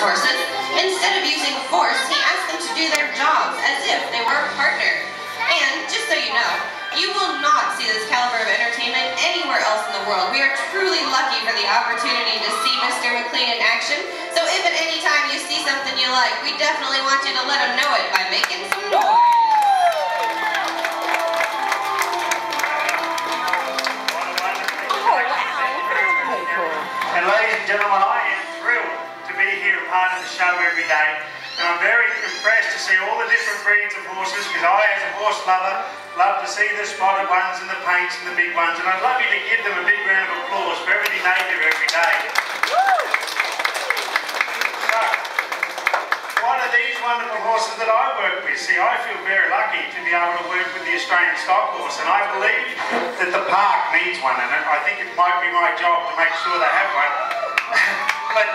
horses. Instead of using force, he asked them to do their jobs as if they were a partner. And, just so you know, you will not see this caliber of entertainment anywhere else in the world. We are truly lucky for the opportunity to see Mr. McLean in action. So if at any time you see something you like, we definitely want you to let him know it by making some noise. And ladies and gentlemen, I am thrilled to be here part of the show every day. And I'm very impressed to see all the different breeds of horses, because I, as a horse lover, love to see the spotted ones and the paints and the big ones. And I'd love you to give them a big round of applause for everything they do every day. So, what are these wonderful horses that I work with? See, I feel very lucky to be able to work with the Australian stock horse, and I believe that the park needs one, and I think it might be my job to make sure they have one. But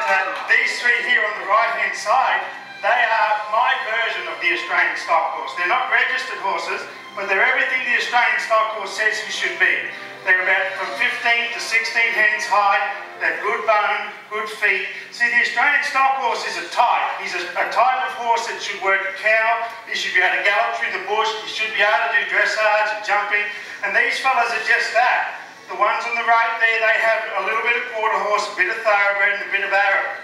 these three here on the right-hand side, they are my version of the Australian stock horse. They're not registered horses, but they're everything the Australian stock horse says he should be. They're about from 15 to 16 hands high. They have good bone, good feet. See, the Australian stock horse is a type. He's a type of horse that should work a cow. He should be able to gallop through the bush. He should be able to do dressage and jumping. And these fellas are just that. The ones on the right there, they have a little bit of quarter horse, a bit of thoroughbred and a bit of Arab.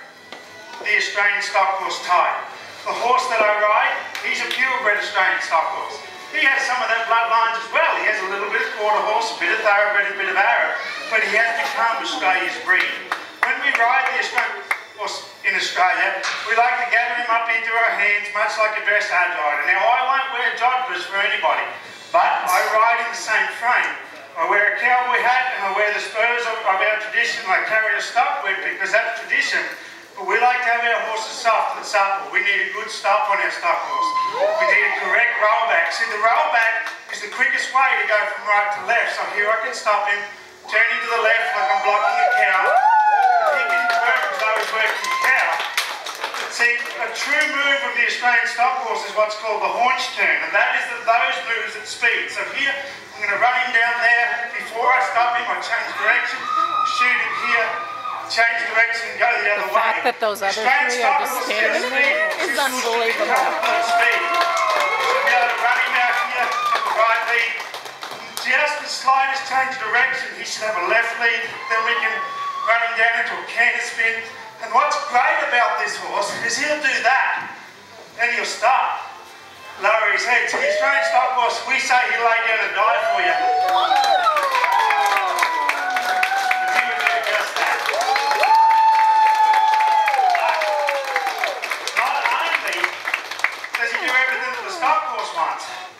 The Australian stock horse type. The horse that I ride, he's a purebred Australian stock horse. He has some of that bloodlines as well. He has a little bit of quarter horse, a bit of thoroughbred, a bit of Arab, but he has become Australia's breed. When we ride the Australian horse in Australia, we like to gather him up into our hands, much like a dressage rider. Now, I won't wear jodhpurs for anybody, but I ride in the same frame. I wear a cowboy hat and I wear the spurs of our tradition. I carry a stock whip because that's tradition. But we like to have our horses soft and supple. We need a good stop on our stock horse. We need a correct rollback. See, the rollback is the quickest way to go from right to left. So here I can stop him, turn him to the left like I'm blocking a cow. He can work as though he's working a cow. But see, a true move of the Australian stock horse is what's called the haunch turn, and that is those moves at speed. So here, I'm going to run him down there. Before I stop him, I change direction, shoot him here, change direction and go the other way. The fact that those other three are just standing there is unbelievable. Speed. Should be able to run him out here on the right lead. Just the slightest change of direction, he should have a left lead. Then we can run him down into a canter spin. And what's great about this horse is he'll do that. Then he'll stop. Lower his head. So the Australian stock horse, we say he'll lay down and die for you.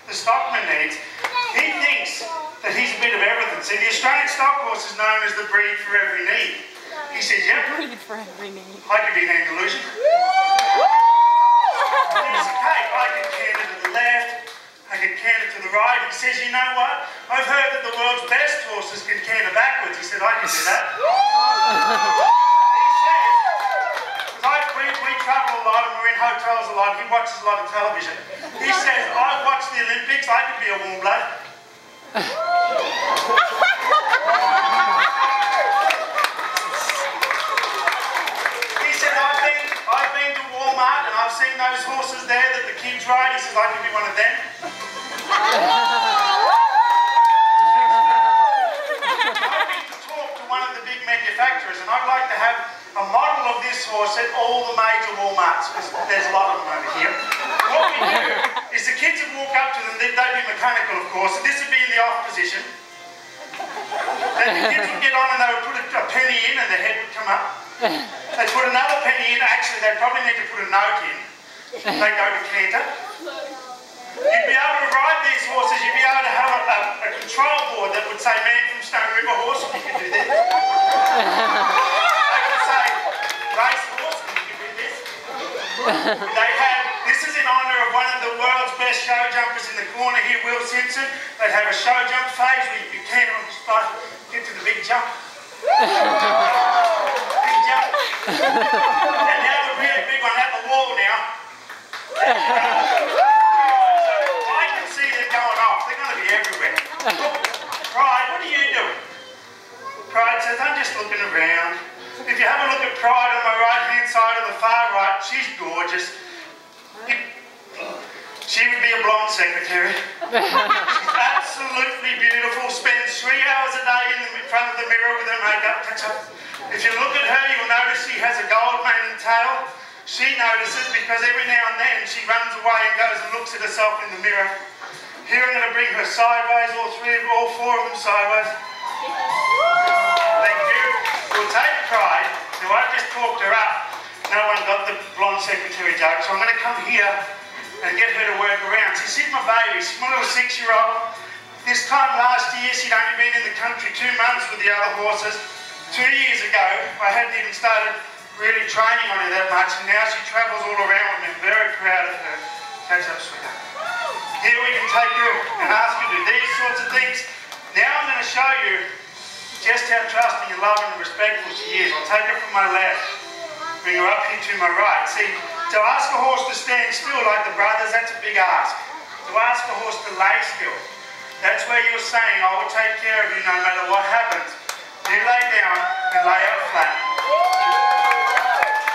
The stockman needs, he thinks that he's a bit of everything. See, the Australian stock horse is known as the breed for every need. He says, yep, breed for every need. I could be an Andalusian. There's a cape. I can canter to the left, I can canter to the right. He says, you know what? I've heard that the world's best horses can canter backwards. He said, I can do that. We travel a lot and we're in hotels a lot. He watches a lot of television. He says, I watch the Olympics, I could be a warm blood. He said, I've been to Walmart and I've seen those horses there that the kids ride. He says, I could be one of them. I've been to talk to one of the big manufacturers and I'd like to have a model of this horse at all the major Walmarts, because there's a lot of them over here. What we do is the kids would walk up to them, they'd be mechanical of course, so this would be in the off position. Then the kids would get on and they would put a penny in and the head would come up. They'd put another penny in, actually they'd probably need to put a note in. They'd go to canter. You'd be able to ride these horses, you'd be able to have a control board that would say man from Stone River horse, you can do this. Race horse, you can do this. This is in honour of one of the world's best show jumpers in the corner here, Will Simpson. They'd have a show jump phase where you can on the spot, get to the big jump. Big jump. And now the really big one at the wall now. So I can see them going off. They're going to be everywhere. Pride, what are you doing? Pride says, I'm just looking around. If you have a look at Pride on my right-hand side of on the far right, she's gorgeous. She would be a blonde secretary. She's absolutely beautiful, spends 3 hours a day in front of the mirror with her makeup touch-up. If you look at her, you'll notice she has a gold mane and tail. She notices because every now and then she runs away and goes and looks at herself in the mirror. Here I'm going to bring her sideways, all four of them sideways. Thank you. We'll take pride. Now I've just talked her up. No one got the blonde secretary joke, so I'm going to come here and get her to work around. See, she's my baby. She's my little 6-year-old. This time last year, she'd only been in the country 2 months with the other horses. 2 years ago, I hadn't even started really training on her that much, and now she travels all around with me. I'm very proud of her. Catch up, sweetheart. Here we can take her and ask her to do these sorts of things. Now I'm going to show you just how trusting and loving and respectful she is. I'll take her from my left, bring her up here to my right. See, to ask a horse to stand still like the brothers, that's a big ask. To ask a horse to lay still, that's where you're saying, I will take care of you no matter what happens. You lay down and lay out flat.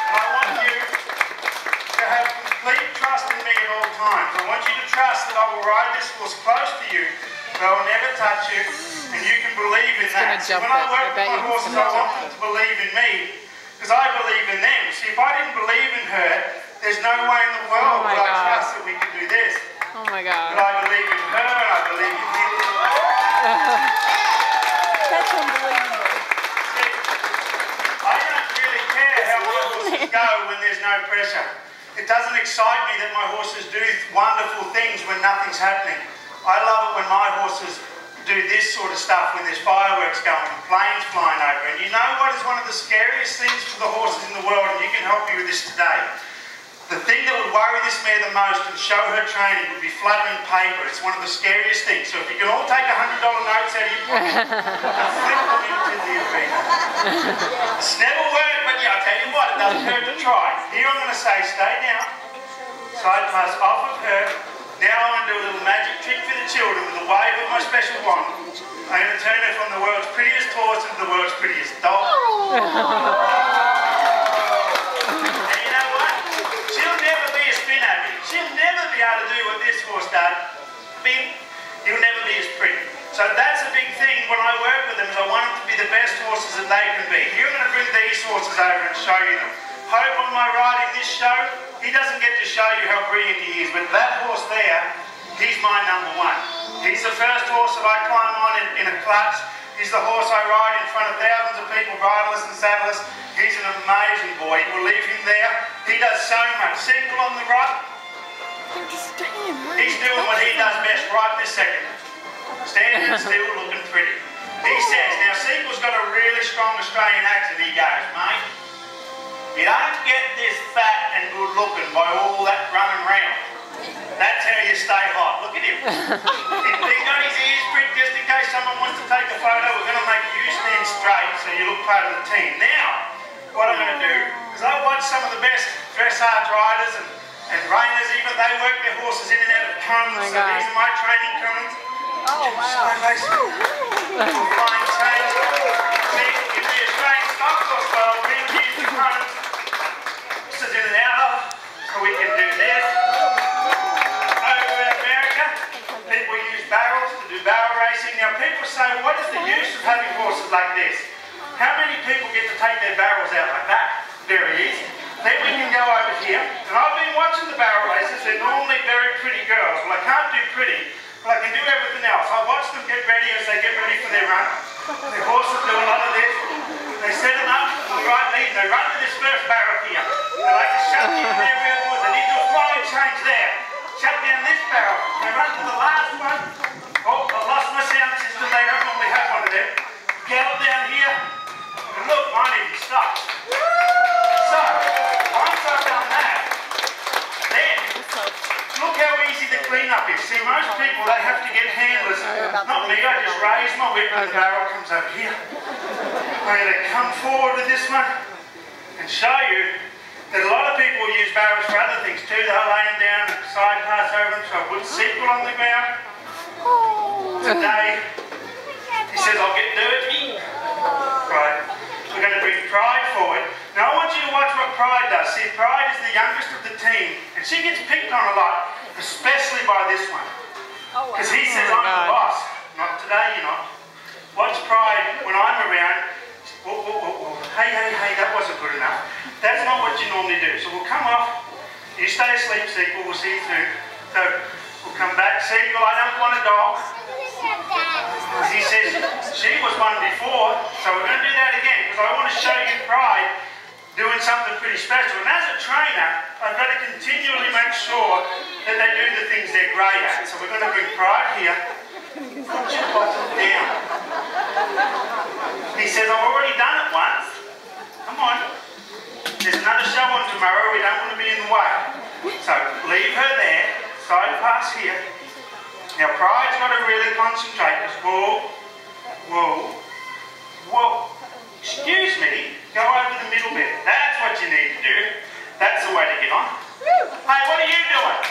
And I want you to have complete trust in me at all times. I want you to trust that I will ride this horse close to you, but I will never touch you, and you can believe in that. So when I work with my horses, I want them to believe in me, because I believe in them. See, if I didn't believe in her, there's no way in the world would I trust that we could do this. Oh my God. But I believe in her, and I believe in him. That's unbelievable. I don't really care how my horses go when there's no pressure. It doesn't excite me that my horses do wonderful things when nothing's happening. I love it when my horses do this sort of stuff when there's fireworks going and planes flying over. And you know what is one of the scariest things for the horses in the world, and you can help me with this today. The thing that would worry this mare the most and show her training would be fluttering paper. It's one of the scariest things. So if you can all take $100 notes out of your pocket and flip them into the arena. It's never worked, but yeah, I'll tell you what, it doesn't hurt to try. Here I'm going to say, stay down. Side pass off of her. Now I'm going to do a little magic trick for the children with a wave of my special wand. I'm going to turn her from the world's prettiest horse into the world's prettiest dog. To do what this horse does, he'll never be as pretty. So that's a big thing when I work with them, is I want them to be the best horses that they can be. Here I'm going to bring these horses over and show you them. Hope on my right in this show, he doesn't get to show you how brilliant he is, but that horse there, he's my #1. He's the first horse that I climb on in a clutch. He's the horse I ride in front of thousands of people, bridleless and saddleless. He's an amazing boy. We'll leave him there. He does so much. Sequel on the right. He's doing what he does best right this second. Standing still, looking pretty. He says, now Sequel's got a really strong Australian accent. He goes, mate, you don't get this fat and good looking by all that running round. That's how you stay hot. Look at him. He's got his ears pricked just in case someone wants to take a photo. We're going to make you stand straight so you look part of the team. Now, what I'm going to do is I watch some of the best dressage riders and reiners, even they work their horses in and out of cones. So these are my training cones. Oh wow. Flying chains. See, in the Australian stock horse world, we use the cones. This is in and out of, so we can do this. Over in America, people use barrels to do barrel racing. Now people say, what is the use of having horses like this? How many people get to take their barrels out like that? Very easy. Then we can go over here, and I've been watching the barrel races. They're normally very pretty girls. Well, I can't do pretty, but I can do everything else. I watch them get ready as they get ready for their run. Their horses do a lot of this. They set them up on the right lead, and they run to this first barrel here. They like to shut down there real good. They need to do a flying change there. Shut down this barrel. They run to the last one. Oh, I lost my sound system. They don't normally have one of them. Gallop down here, and look, mine even stops. So, once I've done that, then look how easy the cleanup is. See, most people, they have to get handlers. Not me, I just raise my whip and the barrel comes over here. I'm going to come forward with this one and show you that a lot of people use barrels for other things too. They'll lay them down and side pass over them, so I put Sequel on the ground. Today, he says, I'll get dirty. Right, we're going to bring Pride forward. Now I want you to watch what Pride does. See, Pride is the youngest of the team, and she gets picked on a lot, especially by this one. Because he says, I'm the boss. Not today, you're not. Watch Pride when I'm around. Whoa, whoa, whoa, whoa. Hey, that wasn't good enough. That's not what you normally do. So we'll come off. You stay asleep, Sequel. We'll see you through. So we'll come back. Sequel, I don't want a dog. He says, she was one before, so we're going to do that again, because I want to show you Pride doing something pretty special. And as a trainer, I've got to continually make sure that they do the things they're great at. So we're going to bring Pride here. Put your bottom down. He says, I've already done it once. Come on. There's another show on tomorrow. We don't want to be in the way. So leave her there. Side pass here. Now Pride's got to really concentrate. Just whoa, whoa, whoa. Excuse me. Go over the middle bit. That's what you need to do. That's the way to get on. Hey, what are you doing?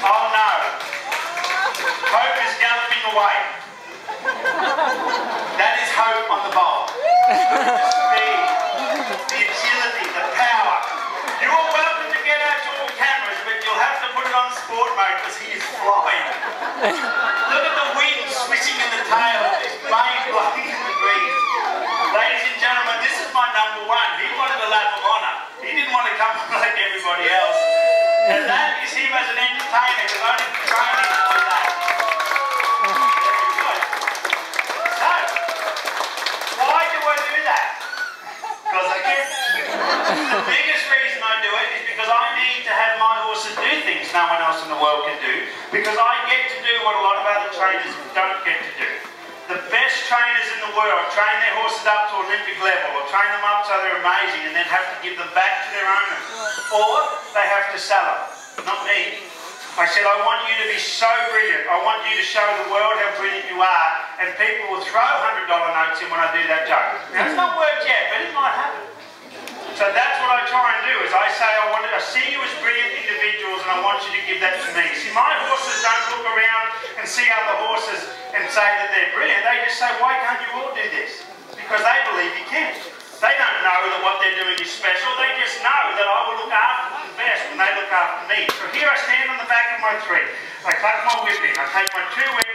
Oh no. Hope is galloping away. That is Hope on the ball. The speed, the agility, the power. You are welcome to get out your cameras, but you'll have to put it on sport mode because he is flying. Look at the wind swishing in the tail. His mane blowing in the breeze. Ladies and gentlemen, this is my number one. He wanted a lap of honour. He didn't want to come like everybody else. And that is him as an entertainer, because I didn't train him to do that. Very good. So, why do I do that? Because I can. The biggest reason I do it is because I need to have my horses do things no one else in the world can do, because I get to do what a lot of other trainers don't get to do. The best trainers in the world train their horses up to Olympic level, or train them up so they're amazing and then have to give them back to their owners. Or they have to sell them. Not me. I said, I want you to be so brilliant. I want you to show the world how brilliant you are, and people will throw $100 notes in when I do that joke. Now, it's not worked yet, but it might happen. So that's what I try and do, is I say, I see you as brilliant individuals, and I want you to give that to me. See, my horses don't look around and see other horses and say that they're brilliant. They just say, why can't you all do this? Because they believe you can. They don't know that what they're doing is special. They just know that I will look after them best when they look after me. So here I stand on the back of my three. I tuck my whip in. I take my 2 weeks.